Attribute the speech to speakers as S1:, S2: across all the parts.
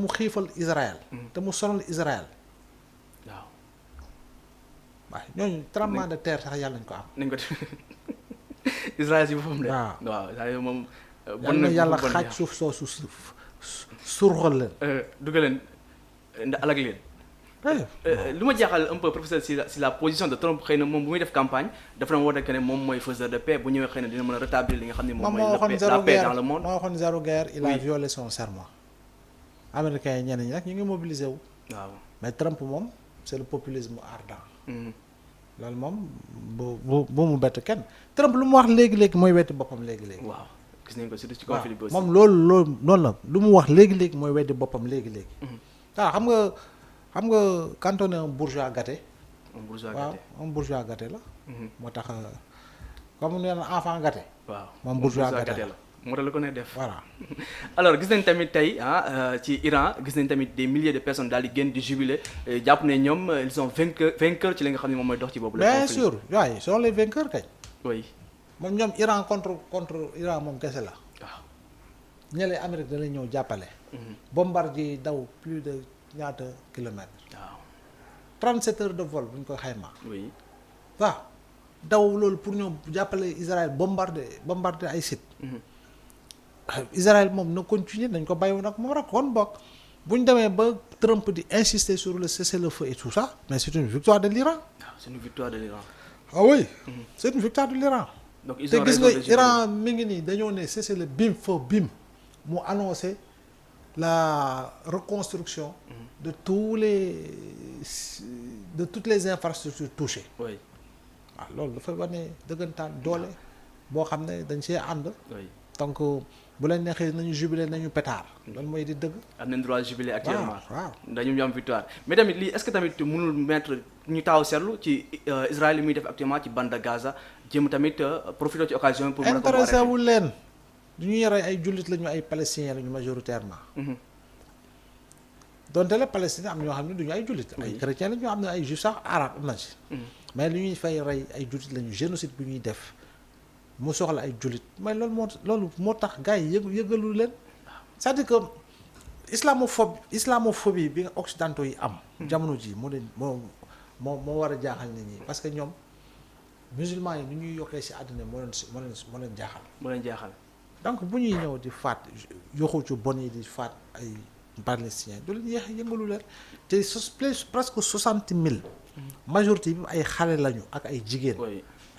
S1: mu xiifal Israël. te mu sonal Israël.
S2: waaw.
S1: waaye ñooñu tremblement de terre sax yàlla nañ ko am.
S2: nañ ko Israël si boppam de.
S1: waaw
S2: waaw moom.
S1: bon na yàlla xaaj suuf soosu surxal leen.
S2: dugal leen alag leen. lu ma jaaxal un peu professeur si la position de Trump xëy na moom bu muy def campagne dafa doon woote que ne moom mooy faiseur de paix bu ñëwee xëy na dina mën a rétablir li nga xam ne moom mooy la paix dans le monde.
S1: moo waxoon zéro guerre il a violé son serment. américains yi ñenn ñi nag ñu ngi mobilisé wu.
S2: waaw
S1: mais Trump moom c'est le populisme ardent. loolu moom bu mu bett kenn Trump lu mu wax léegi-léegi mooy weddi boppam léegi-léegi.
S2: waaw gis nañ ko surtout ci conflit bi aussi.
S1: moom loolu noonu la lu mu wax léegi-léegi mooy weddi boppam léegi-léegi. waaw xam nga quand on est un bourgeois gâté. waaw un bourgeois gâté la. moo tax comme nee na enfant gâté.
S2: waaw
S1: moom bourgeois gâté la.
S2: moo tax la ko ne def.
S1: voilà
S2: alors gis nañ tamit tey ci Iran gis nañ tamit des milliers de personnes daal di génn di jubilé jàpp ne ñoom ils sont vainqueurs ci li nga xam ne moom mooy dox ci boobu.
S1: bien sûr waaye sont les vainqueurs kañ.
S2: oui
S1: moom ñoom Iran contre Iran moom kese la.
S2: waaw
S1: ñële Amérique danañ ñëw jàppale. bombardier daw plus de ñaata kilomètres.
S2: waaw
S1: 37 heures de vol bu ñu ko xaymaa.
S2: oui
S1: waaw daw loolu pour ñoom jàppale Israël bombarder ay sites. Israël moom na continuer nañ ko bàyyiwoon ak moom rek kon bokk bu ñu demee ba Trump di insister sur le cessez-le-feu et tout ça mais c'est une victoire de l'Iran.
S2: waaw c'est une victoire de l'Iran.
S1: ah oui. c'est une victoire de l'Iran.
S2: donc ils
S1: te
S2: ont
S1: gis
S2: raison
S1: nga Iran mi ngi nii dañoo ne cessez-le bim feu bim mu annoncé la reconstruction de toutes les infrastructures touchées.
S2: oui
S1: waaw loolu dafa wane dëggantaan doole boo xam ne dañ see ànd.
S2: oui
S1: donc bu leen neexee nañu jubilé nañu pétard. loolu mooy di dëgg.
S2: am nañ droit jubilé actuellement.
S1: waaw
S2: dañu ñu am victoire mais tamit lii est-ce que tamit mënul mettre ñu taxaw seetlu ci Israël li muy def actuellement ci bande de Gaza jëm tamit profité ci occasion pour mën a
S1: intéressé wul leen du ñuy rey ay jullit lañu ay palestiniens lañu majoritairement. donte la Palestine am ñoo xam ne du ñu ay jullit. ay chrétiens lañu ñoo xam ne ay juifs sax arabe am na ci. mais li ñuy fay rey ay jullit lañu génocide bu ñuy def mu soxla ay jullit mais loolu moo tax gars yi yëgalu leen. c'est-à-dire que islamophobie bi nga occidentaux yi am. jamono ji moo war a jaaxal nit ñi parce que ñoom musulmans yi ni ñuy yokkee ci àddina moo leen jaaxal.
S2: moo leen jaaxal.
S1: donc bu ñuy ñëw di faat yoxu ci bon yi di faat ay palestiniens du leen yëngalu leen te presque 60 000. majorité bi ay xale lañu ak ay jigéen.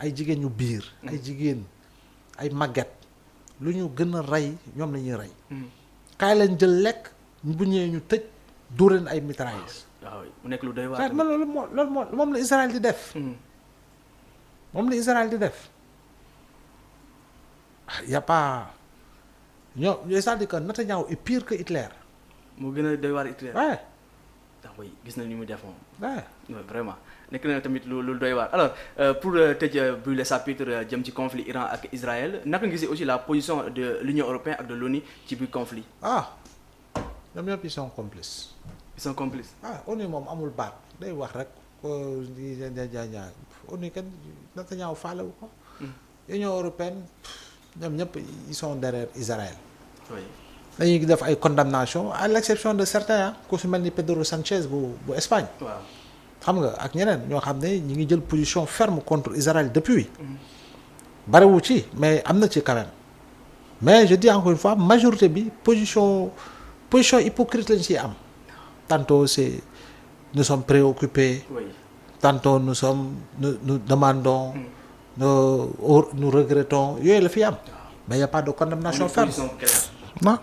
S1: ay jigéen ñu biir. ay jigéen ay màgget lu ñu gën a rey ñoom lañuy rey. kaay leen jël lekk bu ñëwee ñu tëj dóoreen ay mitrailleuse.
S2: waaw mu nekk lu doy waar.
S1: loolu moom la Israël di def. moom la Israël di def. y a pas ñoom c'est-à-dire que Netanyahu est pire que Hitler.
S2: moo gën a doy waar Hitler.
S1: waaw.
S2: ndax mooy gis nañu mu def moom.
S1: waaw
S2: vraiment nekk na tamit lu doy waar alors pour tëj brûler chapitre jëm ci conflit Iran ak Israël naka nga gisee aussi la position de l'Union européenne ak de l'ONU ci biir conflit.
S1: ñoom ñëpp ils sont complices.
S2: ils sont complices.
S1: ONU moom amul baat day wax rek ONU kenn Netanyahu faalewu ko. Union européenne ñoom ñëpp ils sont derrière Israël.
S2: oui.
S1: dañuy def ay condamnation à l'exception de certains ku si mel ni Pedro Sánchez bu Espagne.
S2: waaw
S1: xam nga ak ñeneen ñoo xam ne ñi ngi jël position ferme contre Israël depuis. bariwu ci mais am na ci quand même. mais je dis encore une fois majorité bi position hypocrite lañ ciy am. tantôt c'est nous sommes préoccupés.
S2: oui.
S1: tantôt nous demandons. nous regrettons yooyu la fi am. mais y a pas de condamnation ferme. non.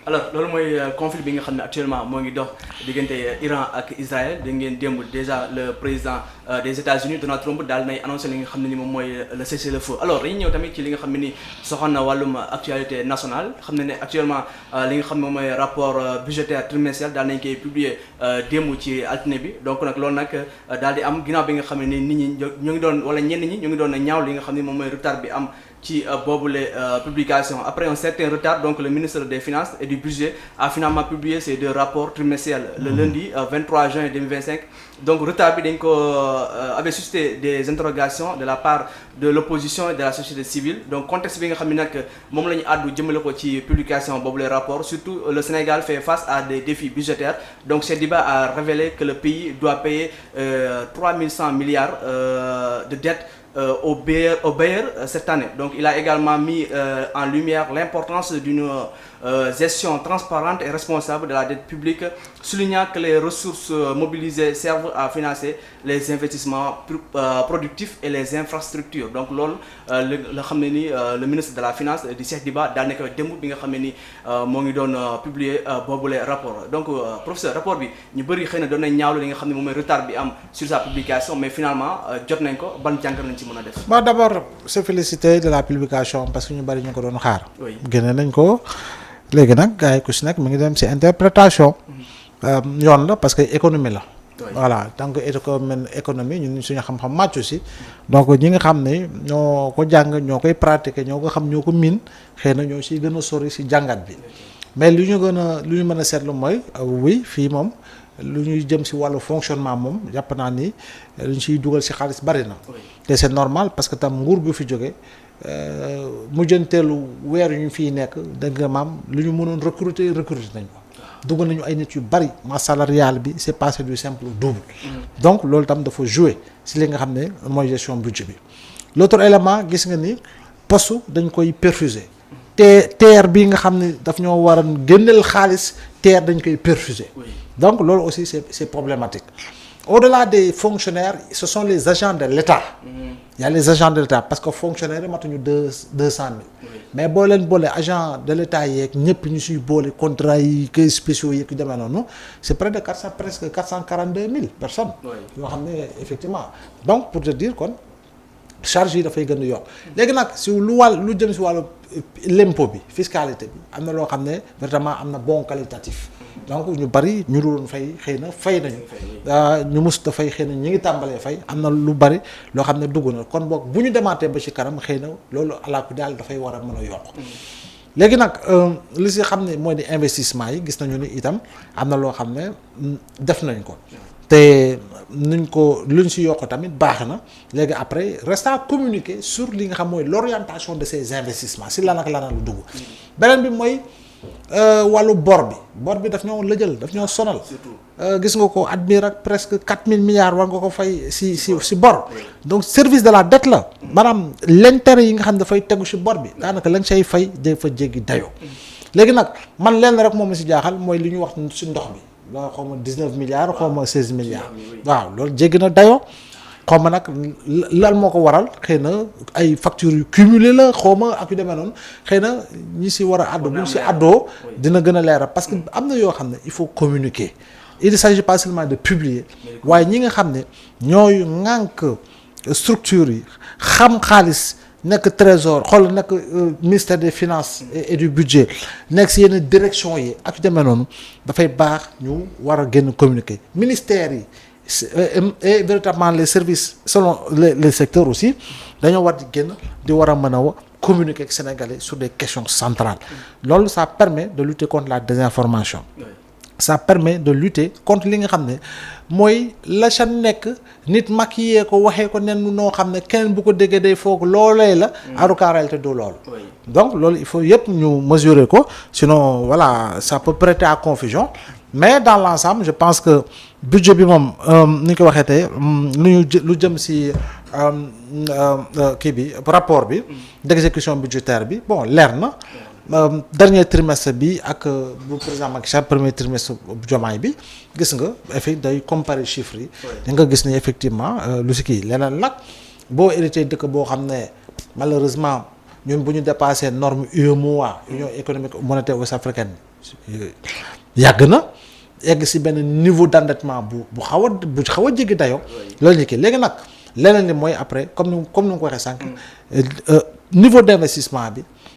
S2: alors loolu mooy conflit bi nga xam ne actuellement moo ngi dox diggante Iran ak Israël da ngeen démb déjà le président des États-Unis Donald Trump daal nay annoncé li nga xam ne ni moom mooy le cessez-le-feu alors dañuy ñëw tamit ci li nga xam ne ni soxal na wàllum actualité nationale xam ne actuellement li nga xam ne moom mooy rapport budgétaire trimestriel daal nañ koy publier démb ci altine bi donc nag loolu nag daal di am ginnaaw bi nga xam ne ni nit ñi ñu ngi doon wala ñenn ñi ñu ngi doon ñaaw li nga xam ne moom mooy retard bi am ci boobule publication. Après un certain retard, donc le ministre des Finances et du Budget a finalement publié ces 2 rapports trimestriels le lundi 23 juin 2025. Donc retard bi dañ ko avait suscité des interrogations de la part de l'opposition et de la société civile. Donc contexte bi nga xam ne nag moom la ñu àddu jëmale ko ci publication boobu les rapports, surtout le Sénégal fait face à des défis budgétaires. Donc ce débat a révélé que le pays doit payer 3100 milliards de dettes au bailleur cette année. Donc il a également mis en lumière l'importance d'une gestion transparente et responsable de la dette publique, soulignant que les ressources mobilisées servent à financer les investissements productifs et les infrastructures. Donc loolu la xam ne ni le ministre de la finance di Cheikh Diba daal nekk démb bi nga xam ne ni moo ngi doon publier boobule rapport. Donc professeur, rapport bi ñu bëri xëy na doon nañ ñaawlu li nga xam ne moom mooy retard bi am sur sa publication, mais finalement jot nañ ko, ban jàngat nañ ci mën a def.
S1: Bon, d'abord se féliciter de la publication parce que ñu bëri ñu ko doon xaar. Génne nañ ko. léegi nag gars yi ku si nekk mu ngi dem ci interprétation yoon la parce que économie la. voilà tant que économie ñun suñu xam-xam màccu si donc ñi nga xam ne ñoo ko jàng ñoo koy pratiquer ñoo ko xam ñoo ko miin xëy na ñoo si gën a sori si jàngat bi mais lu ñu mën a seetlu mooy oui fii moom lu ñuy jëm si wàllu fonctionnement moom jàpp naa ni lu ñu siy dugal si xaalis bari na te c'est normal parce que tam nguur gu fi jóge mujjanteelu weer yu ñu fiy nekk dëgg nga maam lu ñu mënoon recruter nañ ko dugg nañu ay nit yu bari masse salariale bi c'est passé du simple au double. Donc loolu tam dafa jouer si li nga xam ne mooy gestion budget bi. L'autre élément gis nga ni poste dañ koy perfuser te TER bi nga xam ne daf ñoo war a génneel xaalis TER dañ koy perfuser. Donc loolu aussi c'est problématique. Au-delà des fonctionnaires, ce sont les agents de l'État. Il y a les agents de l'État parce que fonctionnaires yi matuñu 200 000. Mais boo leen boole agent de l'État yeeg ñëpp ñu siy boole contrat yi kay spéciaux yeeg yu demee noonu c'est près de presque 442 000 personnes. yoo xam ne effectivement donc pour te dire kon charge yi dafay gën a yokk. léegi nag si lu jëm si wàllu l'impôt bi fiscalité bi am na loo xam ne vraiment am na bon qualitatif. Donc ñu bari ñu doon fay xëy na fay nañu ñu mosut a fay xëy na ñu ngi tàmbalee fay am na lu bari loo xam ne dugg na kon boog bu ñu demaatee ba ci kanam xëy na loolu alaaku daal dafay war a mën a yokk. léegi nag li si xam ne mooy di investissement yi gis nañu ni itam am na loo xam ne def nañ ko te luñ si yokk tamit baax na léegi après reste à communiquer sur li nga xam mooy l'orientation de ces investissements si lan ak lan lu dugg beneen bi mooy. wàllu bor bi daf ñoo lëjal daf ñoo sonal gis nga ko at mi rek presque 4000 milliards war nga ko fay si bor donc service de la dette la maanaam l'intérêt yi nga xam ne dafay tegu si bor bi daanaka lañ say fay dafa jéggi dayoo léegi nag man lenn rek moom la si jaaxal mooy li ñu wax si ndox bi la xaw ma 19 milliards xaw ma 16 milliards waaw loolu jéggi na dayoo xaw ma nag lan moo ko waral xëy na ay factures yu cumulé la xaw ma ak yu demee noonu xëy na ñi si war a àddu bu ñu si àddoo dina gën a leeral parce que am na yoo xam ne il faut communiquer il ne s'agit pas seulement de publier waaye ñi nga xam ne ñooy ŋànk structures yi xam xaalis nekk trésor xool nekk ministère des finances et du budget nekk si yenn direction yi ak yu demee noonu dafay baax ñu war a gën a communiquer ministères yi et véritablement les services selon les secteurs aussi dañoo war di génn di war a mën a communiquer ak Sénégalais sur des questions centrales loolu ça permet de lutter contre la désinformation ça permet de lutter contre li nga xam ne mooy la ca nekk nit maquillé ko waxee ko nen noo xam ne keneen bu ko déggee day foog loolee la alors qu'en réalité du loolu donc loolu il faut yëpp ñu mesurer ko sinon voilà ça peut prêter à confusion mais dans l'ensemble je pense que budget bi moom ni ñu ko waxee tey lu jëm ci kii bi rapport bi d'exécution budgétaire bi bon leer na dernier trimestre bi ak bu président Macky Sall premier trimestre Diomaye bi gis nga day comparer chiffres yi da nga gis ni effectivement lu ci kii leneen nag boo hérité dëkk boo xam ne malheureusement ñun bu ñu dépassé norme UEMOA Union économique monétaire ouest-africaine yàgg na yegg ci benn niveau d'endettement bu xaw a jéggi dayoo loolu ñu kii léegi nag leneen li mooy après comme ni nga ko waxee sànq niveau d'investissement bi